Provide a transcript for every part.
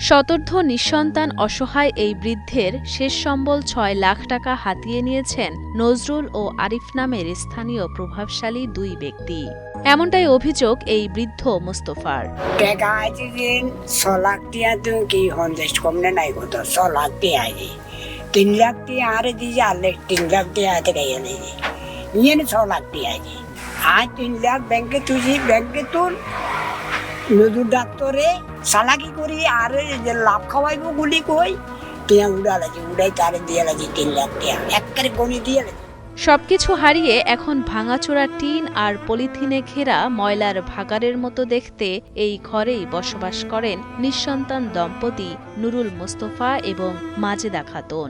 শতর্ধ নিঃসন্তান অসহায় এই বৃদ্ধের শেষ সম্বল ৬ লাখ টাকা হাতিয়ে নিয়েছেন নজরুল ও আরিফ নামের স্থানীয় প্রভাবশালী দুই ব্যক্তি। এমনটাই অভিযোগ এই বৃদ্ধ মোস্তফার। টাকা আছে যে ৬ লাখ টিয়া তো কি হন্দেশ কমনে নাই কত ৬ লাখ টিয়া আছে ৩ লাখ টিয়া আরে দিয়ে আলে ৩ লাখ টিয়া আছে গাইয়া নেই ইয়ে ৬ লাখ টিয়া আছে আর ৩ লাখ ব্যাংকে তুই ব্যাংকে তোর নজর ডাক্তারে সালাকি করি আর যে লাভ খাওয়াইব গুলি কই টিয়া উড়া লাগে উড়াই তারে দিয়ে লাগে ৩ লাখ টিয়া একবারে গণি দিয়ে লাগে। সবকিছু হারিয়ে এখন ভাঙাচোরা টিন আর পলিথিনে ঘেরা ময়লার ভাগাড়ের মতো দেখতে এই ঘরেই বসবাস করেন নিঃসন্তান দম্পতি নুরুল মোস্তফা এবং মাজেদা খাতুন।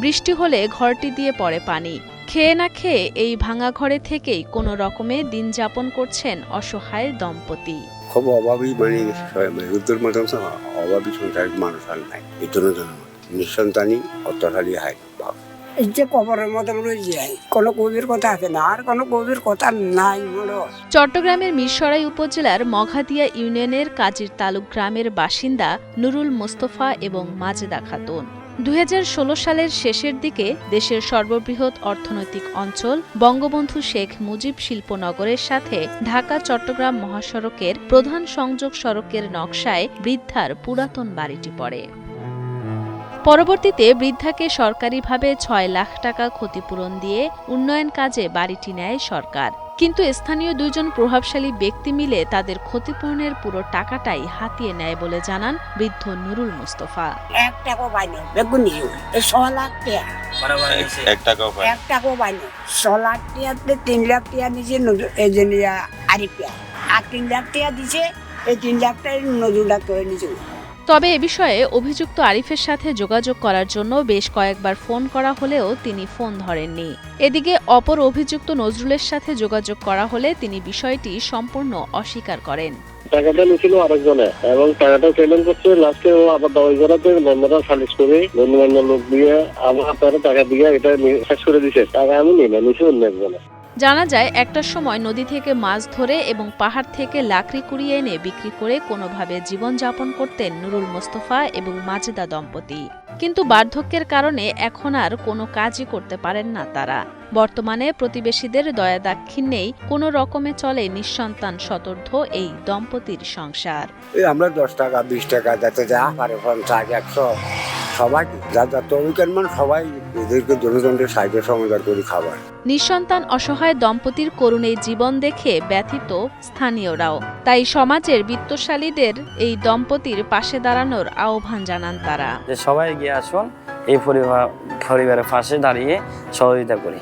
বৃষ্টি হলে ঘরটি দিয়ে পড়ে পানি। খেয়ে না খেয়ে এই ভাঙা ঘরে থেকেই কোনো রকমে দিন যাপন করছেন অসহায় দম্পতি। খুব অভাবী উত্তর মতন অভাবী সংসারের মানুষ আর নাই এই জন্য নিঃসন্তানই অত্যাচারী হয়। এই যে কবরের মতন রয়ে যায় কোনো কবির কথা আছে না আর কোনো কবির কথা নাই বলো। চট্টগ্রামের মিরসরাই উপজেলার মঘাদিয়া ইউনিয়নের কাজীর তালুক গ্রামের বাসিন্দা নুরুল মোস্তফা এবং মাজেদা খাতুন। ২০১৬ সালের শেষের দিকে দেশের সর্ববৃহৎ অর্থনৈতিক অঞ্চল বঙ্গবন্ধু শেখ মুজিব শিল্পনগরের সাথে ঢাকা চট্টগ্রাম মহাসড়কের প্রধান সংযোগ সড়কের নকশায় বৃদ্ধার পুরাতন বাড়িটি পড়ে। পরবর্তীতে বৃদ্ধাকে সরকারিভাবে ৬ লাখ টাকা ক্ষতিপূরণ দিয়ে উন্নয়ন কাজে বাড়িটি নেয় সরকার। কিন্তু স্থানীয় দুইজন প্রভাবশালী ব্যক্তি মিলে তাদের ক্ষতিপূরণের পুরো টাকাটাই হাতিয়ে নেয় বলে জানান বৃদ্ধ নুরুল মোস্তফা। ১ টাকাও পাইনি বেগুনি ৬ লাখ টাকা ১ টাকাও পায় ১ টাকাও পাইনি ৬ লাখ টাকাতে ৩ লাখ টাকা দিয়েছে এই যে আরিফ আর ৩ লাখ টাকা দিছে এই ৩ লাখ টাকা নজরুল ডাক্তারে নিচে। তবে এ বিষয়ে অভিযুক্ত আরিফের সাথে যোগাযোগ করার জন্য বেশ কয়েকবার ফোন করা হলেও তিনি ফোন ধরেননি। এদিকে অপর অভিযুক্ত নজরুলের সাথে যোগাযোগ করা হলে তিনি বিষয়টি সম্পূর্ণ অস্বীকার করেন। টাকাটা নিয়েছিল আরেকজনে এবং টাকাটা পেমেন্ট করছে লাস্টে ও আবার দাওয়াই করাতে বন্ধুরা সালিশ করে বন্ধু-বান্ধব লোক দিয়ে আমার আপনারা টাকা দিয়ে এটা শেষ করে দিছে। টাকা আমি নিই না, নিচে অন্য একজনে। জানা যায় একটার সময় নদী থেকে মাছ ধরে এবং পাহাড় থেকে লাকড়ি কুড়িয়ে এনে বিক্রি করে কোনোভাবে জীবনযাপন করতেন নুরুল মোস্তফা এবং মাজেদা দম্পতি। কিন্তু বার্ধক্যের কারণে এখন আর কোনো কাজই করতে পারেন না তারা। বর্তমানে প্রতিবেশীদের দয়া দাক্ষিণ্যেই কোনো রকমে চলে নিঃসন্তান শতর্ধ এই দম্পতির সংসার। আমরা ১০ টাকা ২০ টাকা যাতে যা পারে ৫০ ১০০ সবাই যা তবিকার মান সবাই এদেরকে জনগণের সাহায্য সমাধান করে খাবার। নিঃসন্তান অসহায় দম্পতির করুণ এই জীবন দেখে ব্যথিত স্থানীয়রাও। তাই সমাজের বিত্তশালীদের এই দম্পতির পাশে দাঁড়ানোর আহ্বান জানান তারা। সবাই এগিয়ে আসুন, এই পরিবারের পাশে দাঁড়িয়ে সহযোগিতা করি।